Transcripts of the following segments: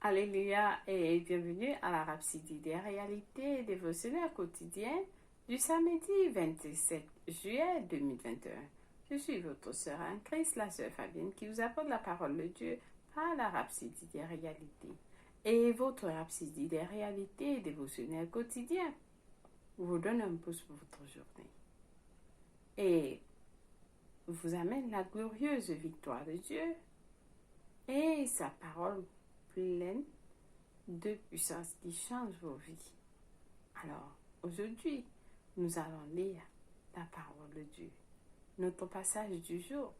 Alléluia et bienvenue à la Rhapsodie des réalités dévotionnelles quotidiennes du samedi 27 juillet 2021. Je suis votre sœur en Christ, la sœur Fabienne, qui vous apporte la parole de Dieu par la Rhapsodie des réalités. Et votre Rhapsodie des réalités dévotionnelles quotidiennes vous donne un pouce pour votre journée et vous amène la glorieuse victoire de Dieu et sa parole pleine de puissance qui change vos vies. Alors, aujourd'hui, nous allons lire la parole de Dieu. Notre passage du jour,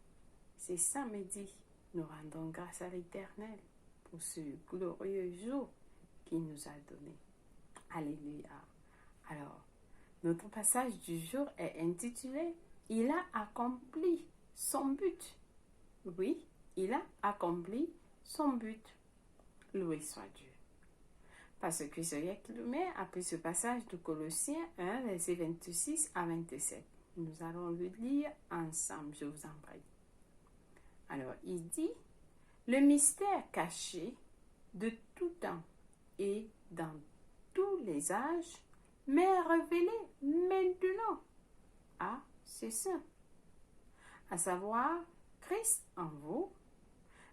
c'est samedi. Nous rendons grâce à l'Éternel pour ce glorieux jour qu'il nous a donné. Alléluia. Alors, notre passage du jour est intitulé « Il a accompli son but ». Oui, il a accompli son but. Loué soit Dieu. Parce que Cyril Kilomé a pris ce passage de Colossiens 1, versets 26 à 27. Nous allons le lire ensemble, je vous en prie. Alors, il dit, le mystère caché de tout temps et dans tous les âges, mais révélé maintenant à ses saints, à savoir Christ en vous,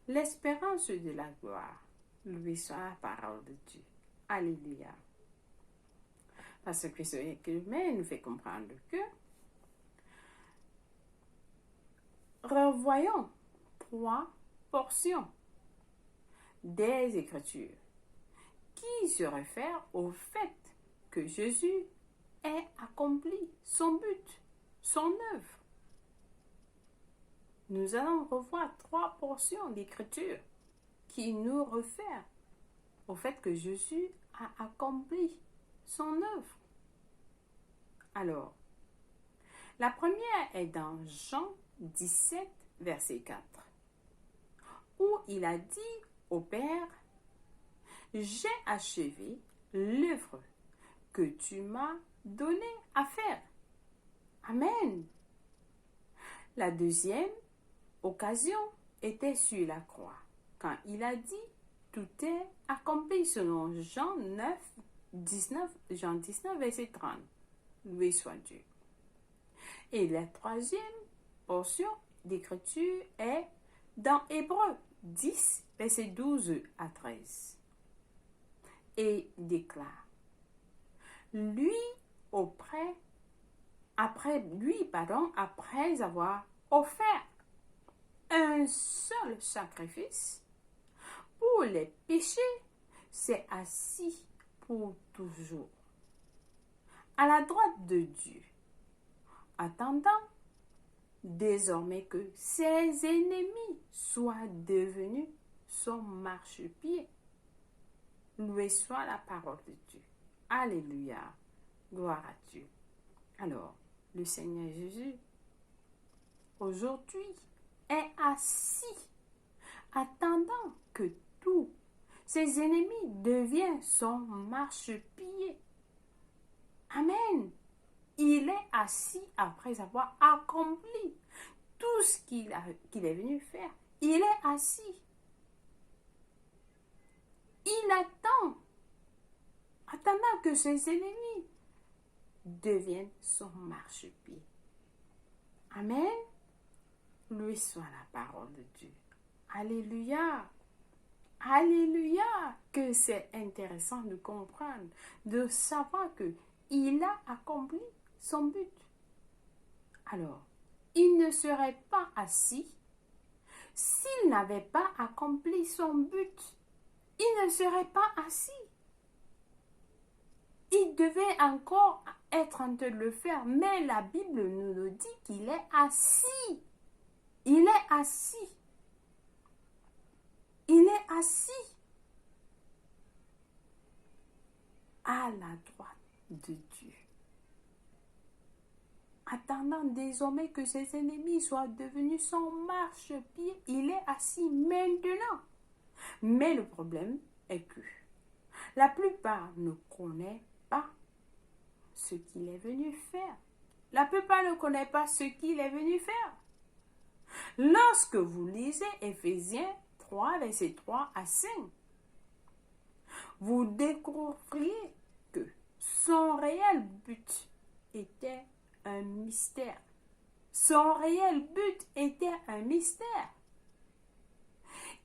l'espérance de la gloire. Loué soit la parole de Dieu. Alléluia. Parce que ce écrivain nous fait comprendre que revoyons 3 portions des Écritures qui se réfèrent au fait que Jésus ait accompli son but, son œuvre. Nous allons revoir 3 portions d'Écriture qui nous réfèrent au fait que Jésus a accompli son œuvre. Alors, la première est dans Jean 17, verset 4, où il a dit au Père, « J'ai achevé l'œuvre que tu m'as donné à faire. » Amen. La deuxième occasion était sur la croix, quand il a dit, tout est accompli selon Jean 19, verset 30. Loué soit Dieu. Et la troisième portion d'écriture est dans Hébreux 10, verset 12 à 13. Et déclare, après avoir offert un seul sacrifice pour les péchés, s'est assis pour toujours à la droite de Dieu, attendant désormais que ses ennemis soient devenus son marchepied. Loué soit la parole de Dieu. Alléluia. Gloire à Dieu. Alors, le Seigneur Jésus, aujourd'hui, est assis, attendant que tous ses ennemis deviennent son marchepied. Amen. Il est assis après avoir accompli tout ce qu'il est venu faire. Il est assis. Il attendant que ses ennemis deviennent son marchepied. Amen. Lui soit la parole de Dieu. Alléluia. Alléluia. Que c'est intéressant de comprendre, de savoir que il a accompli son but. Alors, il ne serait pas assis s'il n'avait pas accompli son but. Il ne serait pas assis. Il devait encore être en train de le faire, mais la Bible nous le dit qu'il est assis. Il est assis. Il est assis à la droite de Dieu, attendant désormais que ses ennemis soient devenus son marchepied. Il est assis maintenant. Mais le problème est que la plupart ne connaissent pas ce qu'il est venu faire. La plupart ne connaissent pas ce qu'il est venu faire. Lorsque vous lisez Éphésiens 3, verset 3 à 5, vous découvriez que son réel but était un mystère. Son réel but était un mystère.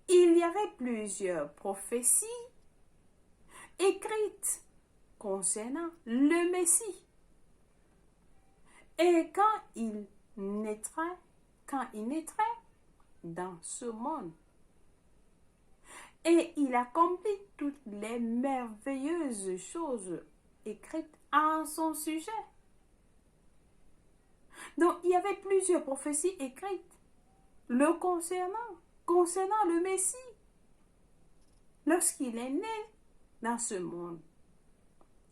Il y avait plusieurs prophéties écrites concernant le Messie. Et quand il naîtrait dans ce monde, et il accomplit toutes les merveilleuses choses écrites en son sujet. Donc, il y avait plusieurs prophéties écrites le concernant le Messie. Lorsqu'il est né dans ce monde,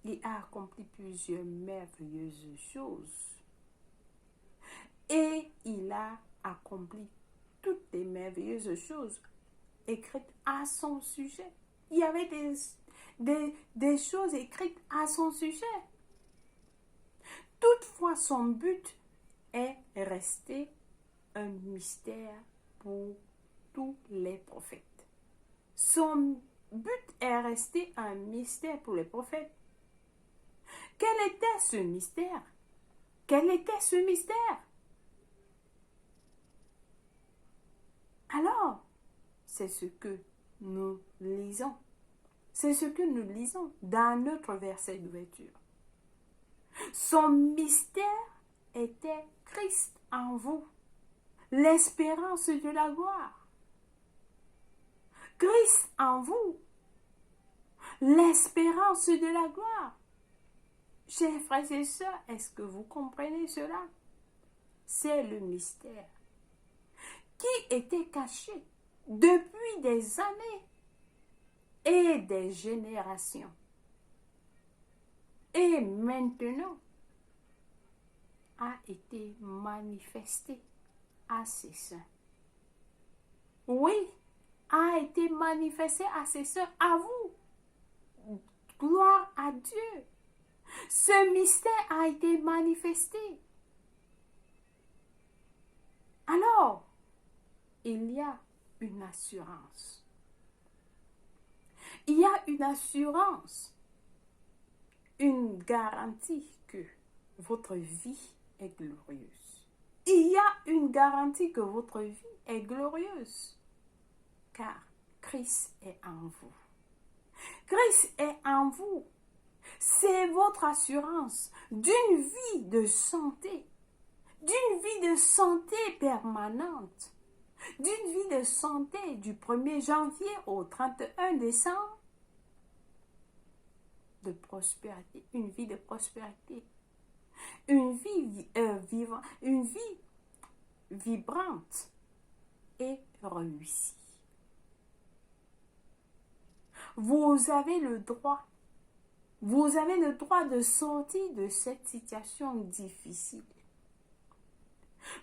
il a accompli plusieurs merveilleuses choses. Et il a accompli toutes les merveilleuses choses écrites à son sujet. Il y avait des choses écrites à son sujet. Toutefois, son but est resté un mystère pour tous les prophètes. Son but est resté un mystère pour les prophètes. Quel était ce mystère? Quel était ce mystère? Alors, c'est ce que nous lisons. C'est ce que nous lisons dans notre verset d'ouverture. Son mystère était Christ en vous, l'espérance de la gloire. Christ en vous, l'espérance de la gloire. Chers frères et sœurs, est-ce que vous comprenez cela? C'est le mystère qui était caché depuis des années et des générations. Et maintenant a été manifesté à ses saints. Oui, a été manifesté à ses saints, à vous. Gloire à Dieu. Ce mystère a été manifesté. Alors, il y a une assurance. Il y a une assurance, une garantie que votre vie est glorieuse. Il y a une garantie que votre vie est glorieuse, car Christ est en vous. Christ est en vous. C'est votre assurance d'une vie de santé permanente, d'une vie de santé du 1er janvier au 31 décembre, de prospérité, une vie de prospérité, une vie vibrante et réussie. Vous avez le droit de sortir de cette situation difficile.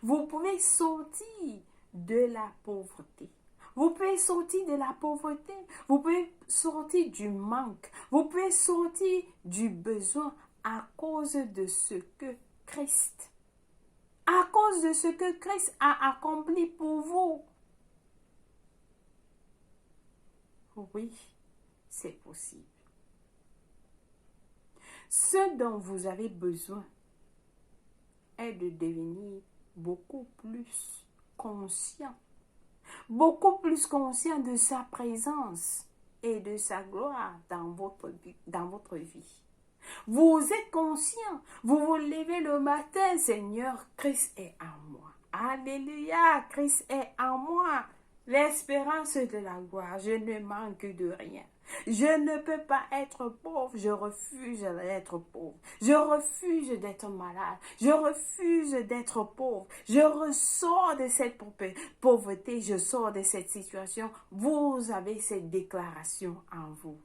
Vous pouvez sortir de la pauvreté. Vous pouvez sortir de la pauvreté. Vous pouvez sortir du manque. Vous pouvez sortir du besoin à cause de ce que Christ a accompli pour vous. Oui, c'est possible. Ce dont vous avez besoin est de devenir beaucoup plus conscient de sa présence et de sa gloire dans votre vie. Vous êtes conscient, vous vous levez le matin, Seigneur, Christ est en moi. Alléluia, Christ est en moi. L'espérance de la gloire, je ne manque de rien. Je ne peux pas être pauvre, je refuse d'être pauvre. Je refuse d'être malade, je refuse d'être pauvre. Je ressors de cette pauvreté, je sors de cette situation. Vous avez cette déclaration en vous.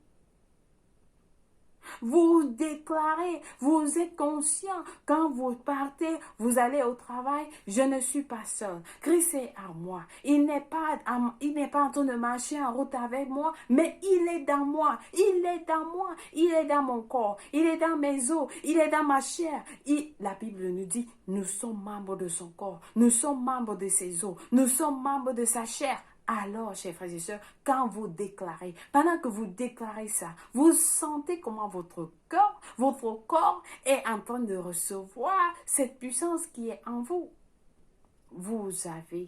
Vous déclarez, vous êtes conscient, quand vous partez, vous allez au travail, je ne suis pas seul. Christ est à moi. Il n'est pas en train de marcher en route avec moi, mais il est dans moi. Il est dans moi. Il est dans mon corps. Il est dans mes os. Il est dans ma chair. La Bible nous dit, nous sommes membres de son corps. Nous sommes membres de ses os. Nous sommes membres de sa chair. Alors, chers frères et sœurs, quand vous déclarez, pendant que vous déclarez ça, vous sentez comment votre corps est en train de recevoir cette puissance qui est en vous. Vous avez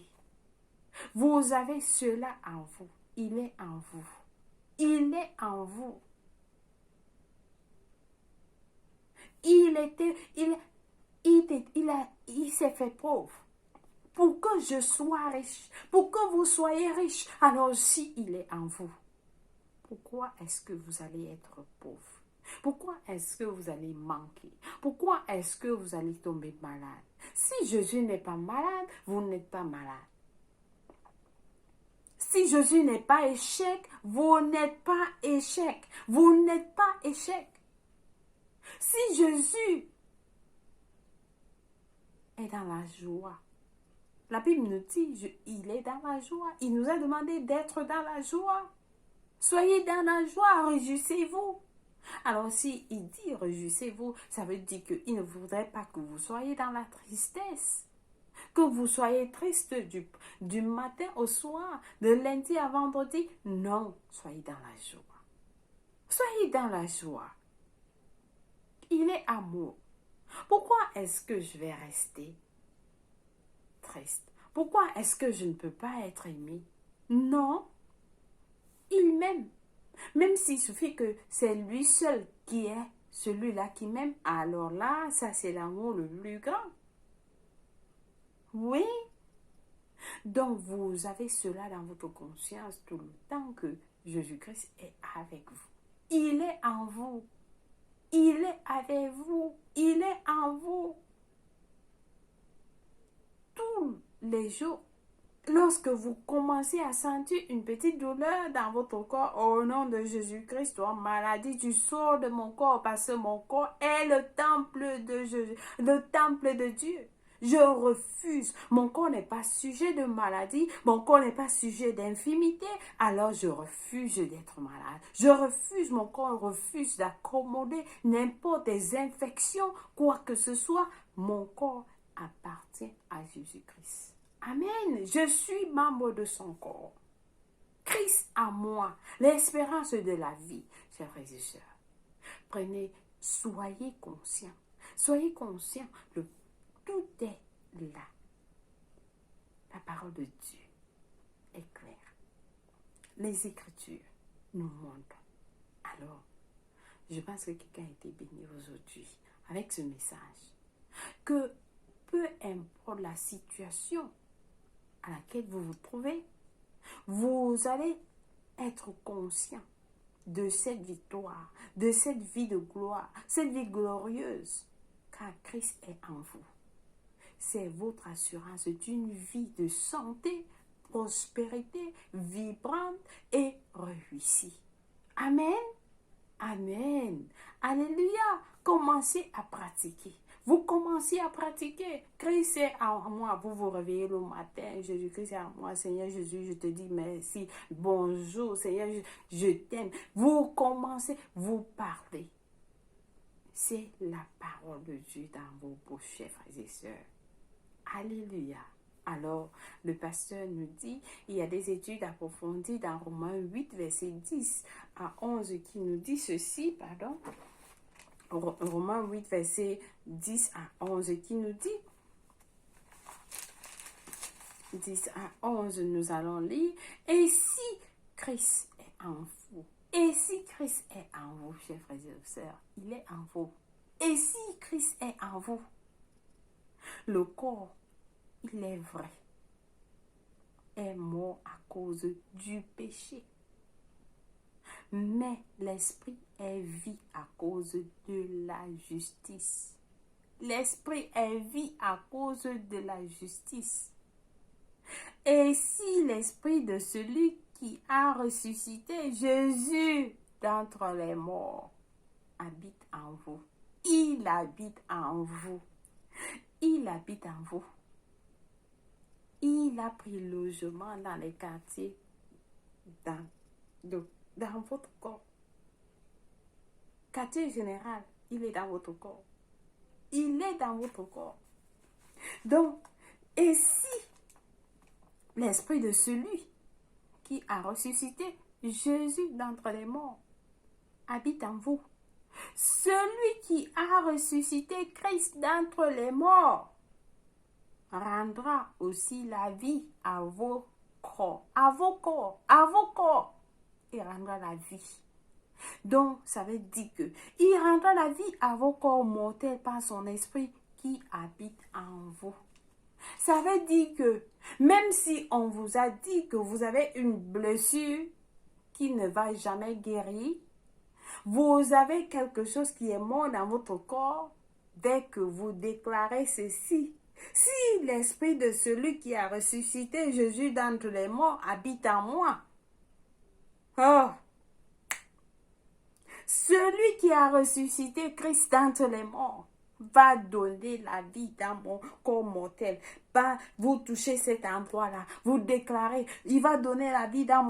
cela en vous. Il est en vous. Il est en vous. Il s'est fait pauvre pour que je sois riche, pour que vous soyez riche. Alors si il est en vous, pourquoi est-ce que vous allez être pauvre? Pourquoi est-ce que vous allez manquer? Pourquoi est-ce que vous allez tomber malade? Si Jésus n'est pas malade, vous n'êtes pas malade. Si Jésus n'est pas échec, vous n'êtes pas échec. Vous n'êtes pas échec. Si Jésus est dans la joie, la Bible nous dit, il est dans la joie. Il nous a demandé d'être dans la joie. Soyez dans la joie, réjouissez-vous. Alors si il dit réjouissez-vous, ça veut dire qu'il ne voudrait pas que vous soyez dans la tristesse. Que vous soyez triste du matin au soir, de lundi à vendredi. Non, soyez dans la joie. Soyez dans la joie. Il est amour. Pourquoi est-ce que je vais rester triste? Pourquoi est-ce que je ne peux pas être aimé? Non, il m'aime. Même s'il suffit que c'est lui seul qui est celui-là qui m'aime, alors là, ça c'est l'amour le plus grand. Oui. Donc vous avez cela dans votre conscience tout le temps que Jésus-Christ est avec vous. Il est en vous. Il est avec vous. Il est en vous. Tous les jours, lorsque vous commencez à sentir une petite douleur dans votre corps, au nom de Jésus-Christ, toi, maladie, tu sors de mon corps parce que mon corps est le temple de Jésus, le temple de Dieu. Je refuse. Mon corps n'est pas sujet de maladie. Mon corps n'est pas sujet d'infirmité. Alors je refuse d'être malade. Je refuse, mon corps refuse d'accommoder n'importe des infections, quoi que ce soit. Mon corps appartient à Jésus-Christ. Amen. Je suis membre de son corps. Christ à moi, l'espérance de la vie. Chers frères et sœurs, soyez conscients. Soyez conscients. Tout est là. La parole de Dieu est claire. Les Écritures nous montrent. Alors, je pense que quelqu'un a été béni aujourd'hui avec ce message. Que peu importe la situation à laquelle vous vous trouvez, vous allez être conscient de cette victoire, de cette vie de gloire, cette vie glorieuse, car Christ est en vous. C'est votre assurance d'une vie de santé, prospérité, vibrante et réussie. Amen. Amen. Alléluia. Commencez à pratiquer. Vous commencez à pratiquer. Christ est en moi. Vous vous réveillez le matin. Jésus-Christ est en moi. Seigneur Jésus, je te dis merci. Bonjour, Seigneur, je t'aime. Vous commencez, vous parlez. C'est la parole de Dieu dans vos bouches, chers frères et sœurs. Alléluia. Alors, le pasteur nous dit, il y a des études approfondies dans Romains 8, verset 10 à 11 qui nous dit ceci, pardon. Romains 8, verset 10 à 11 qui nous dit, 10 à 11, nous allons lire, et si Christ est en vous, et si Christ est en vous, chers frères et sœurs, il est en vous, et si Christ est en vous, le corps, il est vrai, est mort à cause du péché. Mais l'esprit est vie à cause de la justice. L'esprit est vie à cause de la justice. Et si l'esprit de celui qui a ressuscité Jésus d'entre les morts habite en vous, il habite en vous. Il habite en vous. Il a pris logement dans les quartiers, dans votre corps. Quartier général, il est dans votre corps. Il est dans votre corps. Donc, et si l'esprit de celui qui a ressuscité Jésus d'entre les morts habite en vous. Celui qui a ressuscité Christ d'entre les morts rendra aussi la vie à vos corps, il rendra la vie. Donc, ça veut dire que il rendra la vie à vos corps mortels par son esprit qui habite en vous. Ça veut dire que même si on vous a dit que vous avez une blessure qui ne va jamais guérir, vous avez quelque chose qui est mort dans votre corps, dès que vous déclarez ceci. Si l'esprit de celui qui a ressuscité Jésus d'entre les morts habite en moi, celui qui a ressuscité Christ d'entre les morts va donner la vie dans mon corps mortel. Vous touchez cet endroit-là, vous déclarez, il va donner la vie dans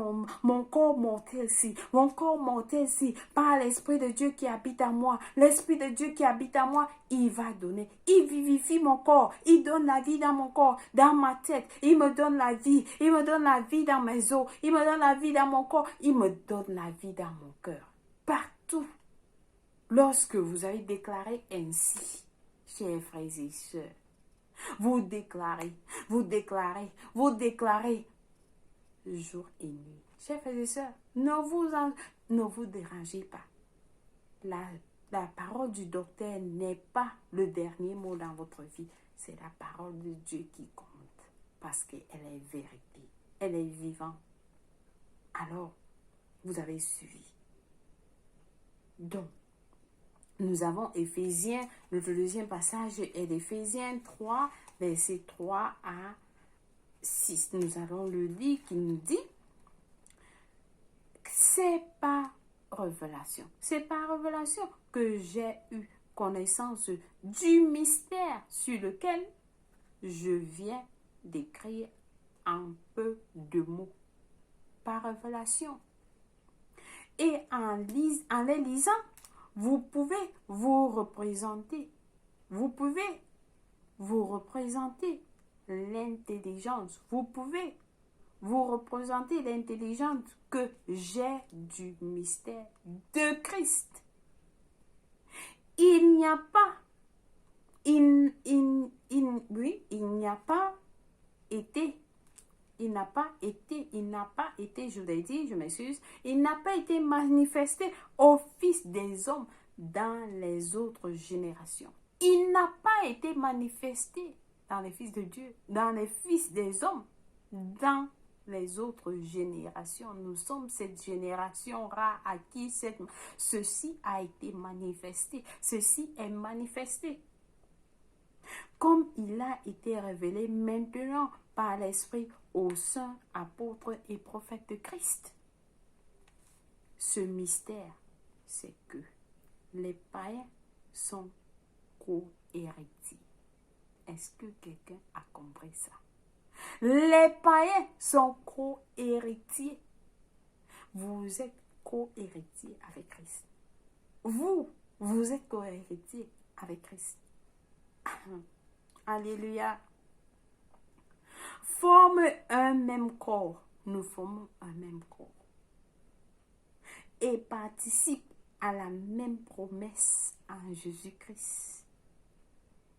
mon corps mortel-ci. Mon corps mortel-ci, par l'Esprit de Dieu qui habite en moi. L'Esprit de Dieu qui habite en moi, il va donner. Il vivifie mon corps, il donne la vie dans mon corps, dans ma tête. Il me donne la vie, il me donne la vie dans mes os, il me donne la vie dans mon corps, il me donne la vie dans mon cœur. Partout. Lorsque vous avez déclaré ainsi, chers frères et sœurs, vous déclarez jour et nuit. Chers frères et sœurs, ne vous dérangez pas. La parole du docteur n'est pas le dernier mot dans votre vie. C'est la parole de Dieu qui compte. Parce qu'elle est vérité. Elle est vivante. Alors, vous avez suivi. Donc, nous avons Éphésiens, notre deuxième passage est d'Éphésiens 3, versets 3 à 6. Nous allons le lire qui nous dit, c'est par révélation que j'ai eu connaissance du mystère sur lequel je viens d'écrire un peu de mots. Par révélation. Et en les lisant, vous pouvez vous représenter l'intelligence. Vous pouvez vous représenter l'intelligence que j'ai du mystère de Christ. Il n'a pas été, manifesté au Fils des hommes dans les autres générations. Il n'a pas été manifesté dans les fils de Dieu, dans les fils des hommes, dans les autres générations. Nous sommes cette génération rare à qui ceci a été manifesté. Ceci est manifesté. Comme il a été révélé maintenant par l'Esprit aux saints apôtres et prophètes de Christ. Ce mystère, c'est que les païens sont co-héritiers. Est-ce que quelqu'un a compris ça? Les païens sont co-héritiers. Vous êtes co-héritiers avec Christ. Vous êtes co-héritiers avec Christ. Alléluia. Forme un même corps. Nous formons un même corps. Et participe à la même promesse en Jésus-Christ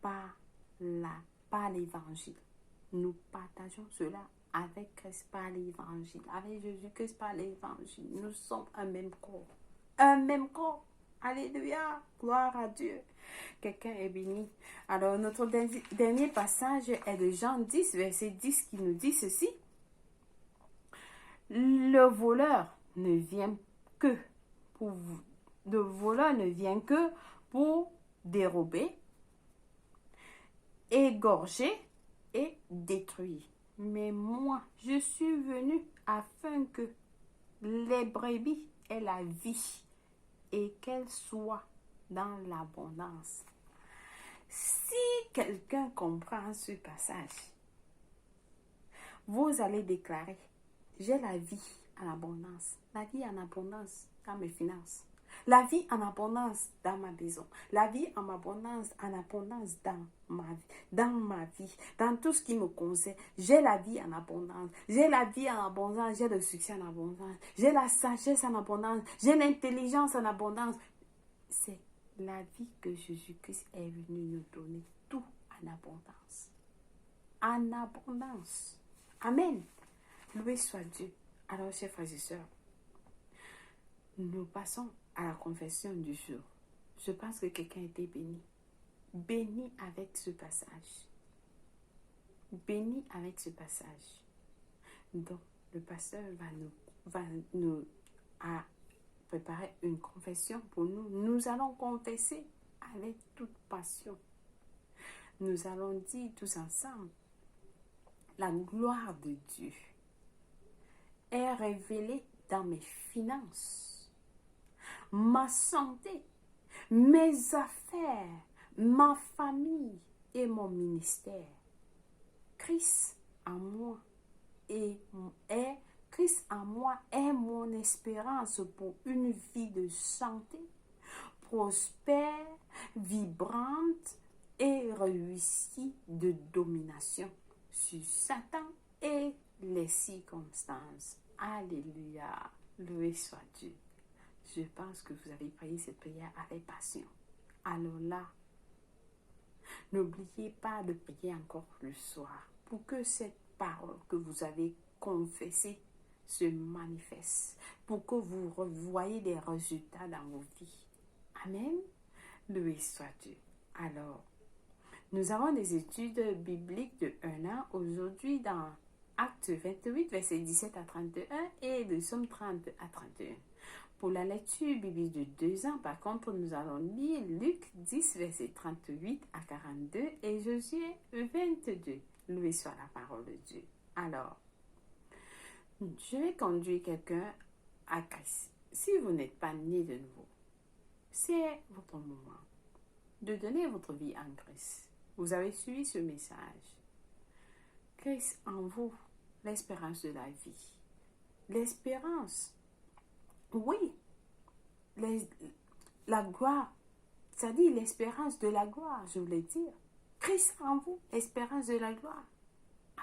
par l'évangile. Nous partageons cela avec Christ par l'évangile. Avec Jésus-Christ par l'évangile. Nous sommes un même corps. Un même corps. Alléluia. Gloire à Dieu. Quelqu'un est béni. Alors, notre dernier passage est de Jean 10, verset 10, qui nous dit ceci. Le voleur ne vient que pour dérober, égorger et détruire. Mais moi, je suis venu afin que les brebis aient la vie et qu'elles soient dans l'abondance. Si quelqu'un comprend ce passage, vous allez déclarer, j'ai la vie en abondance dans mes finances, La vie en abondance dans ma maison. La vie en abondance dans ma vie, dans tout ce qui me concerne. J'ai la vie en abondance. J'ai la vie en abondance. J'ai le succès en abondance. J'ai la sagesse en abondance. J'ai l'intelligence en abondance. C'est la vie que Jésus-Christ est venu nous donner. Tout en abondance. En abondance. Amen. Loué soit Dieu. Alors, chers frères et sœurs, nous passons à la confession du jour. Je pense que quelqu'un a été béni. Béni avec ce passage. Béni avec ce passage. Donc, le pasteur va nous préparer une confession pour nous. Nous allons confesser avec toute passion. Nous allons dire tous ensemble, la gloire de Dieu est révélée dans mes finances, ma santé, mes affaires, ma famille et mon ministère. Christ en moi Christ en moi est mon espérance pour une vie de santé, prospère, vibrante et réussie de domination sur Satan et les circonstances. Alléluia. Loué soit Dieu. Je pense que vous avez prié cette prière avec passion. Alors là, n'oubliez pas de prier encore le soir pour que cette parole que vous avez confessée se manifeste, pour que vous revoyez des résultats dans vos vies. Amen. Loué soit Dieu. Alors, nous avons des études bibliques de 1 an aujourd'hui dans Actes 28, versets 17 à 31 et de Somme 30 à 31. Pour la lecture biblique de 2 ans, par contre, nous allons lire Luc 10, versets 38 à 42 et Josué 22. Loué soit la parole de Dieu. Alors, je vais conduire quelqu'un à Christ. Si vous n'êtes pas né de nouveau, c'est votre moment de donner votre vie en Christ. Vous avez suivi ce message. Christ en vous, l'espérance de la vie. L'espérance, oui, la gloire, c'est-à-dire l'espérance de la gloire, je voulais dire. Christ en vous, espérance de la gloire.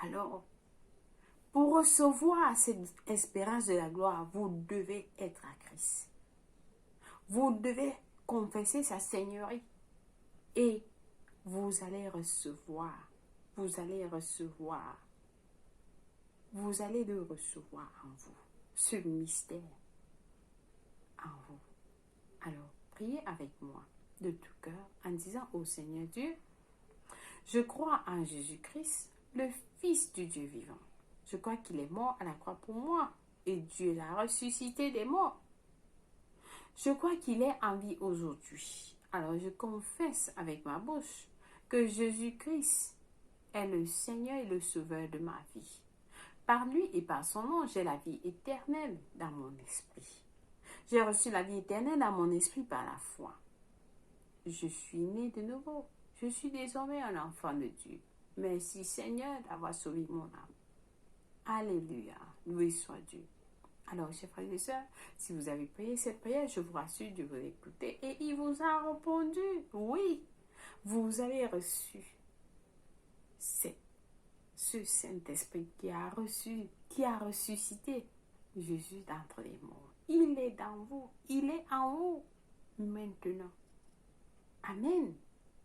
Alors, pour recevoir cette espérance de la gloire, vous devez être à Christ. Vous devez confesser sa seigneurie et vous allez le recevoir en vous, ce mystère en vous. Alors, priez avec moi de tout cœur en disant au Seigneur Dieu, je crois en Jésus-Christ, le Fils du Dieu vivant. Je crois qu'il est mort à la croix pour moi et Dieu l'a ressuscité des morts. Je crois qu'il est en vie aujourd'hui. Alors je confesse avec ma bouche que Jésus-Christ est le Seigneur et le Sauveur de ma vie. Par lui et par son nom, j'ai la vie éternelle dans mon esprit. J'ai reçu la vie éternelle dans mon esprit par la foi. Je suis né de nouveau. Je suis désormais un enfant de Dieu. Merci Seigneur d'avoir sauvé mon âme. Alléluia. Loué soit Dieu. Alors, chers frères et sœurs, si vous avez prié cette prière, je vous rassure de vous écouter et il vous a répondu. Oui, vous avez reçu ce Saint-Esprit qui a ressuscité Jésus d'entre les morts. Il est dans vous, il est en vous maintenant. Amen.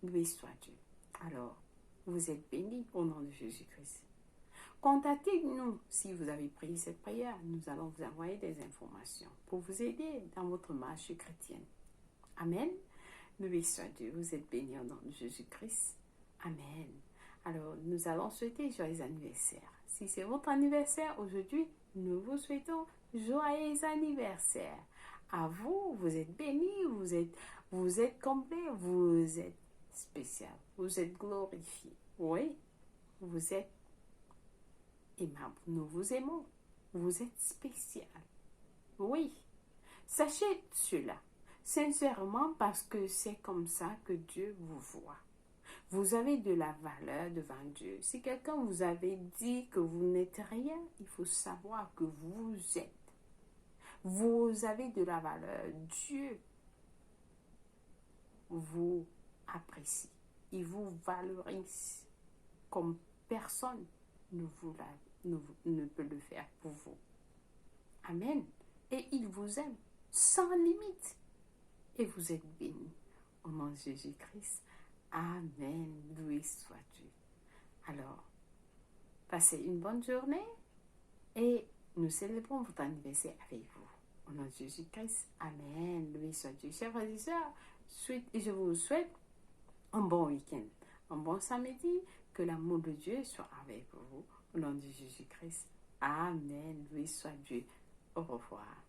Loué soit Dieu. Alors, vous êtes bénis au nom de Jésus-Christ. Contactez-nous si vous avez prié cette prière. Nous allons vous envoyer des informations pour vous aider dans votre marche chrétienne. Amen. Loué soit Dieu. Vous êtes bénis au nom de Jésus-Christ. Amen. Alors, nous allons souhaiter joyeux anniversaire. Si c'est votre anniversaire aujourd'hui, nous vous souhaitons joyeux anniversaire. À vous, vous êtes bénis, vous êtes complet, vous êtes spécial, vous êtes glorifié. Oui, vous êtes aimable. Nous vous aimons. Vous êtes spécial. Oui. Sachez cela sincèrement parce que c'est comme ça que Dieu vous voit. Vous avez de la valeur devant Dieu. Si quelqu'un vous avait dit que vous n'êtes rien, il faut savoir que vous êtes. Vous avez de la valeur. Dieu vous apprécie. Il vous valorise comme personne ne peut le faire pour vous. Amen. Et il vous aime sans limite. Et vous êtes bénis. Au nom de Jésus-Christ. Amen. Loué soit Dieu. Alors, passez une bonne journée et nous célébrons votre anniversaire avec vous. Au nom de Jésus-Christ. Amen. Loué soit Dieu. Chers frères et sœurs, je vous souhaite un bon week-end, un bon samedi. Que l'amour de Dieu soit avec vous. Au nom de Jésus-Christ. Amen. Loué soit Dieu. Au revoir.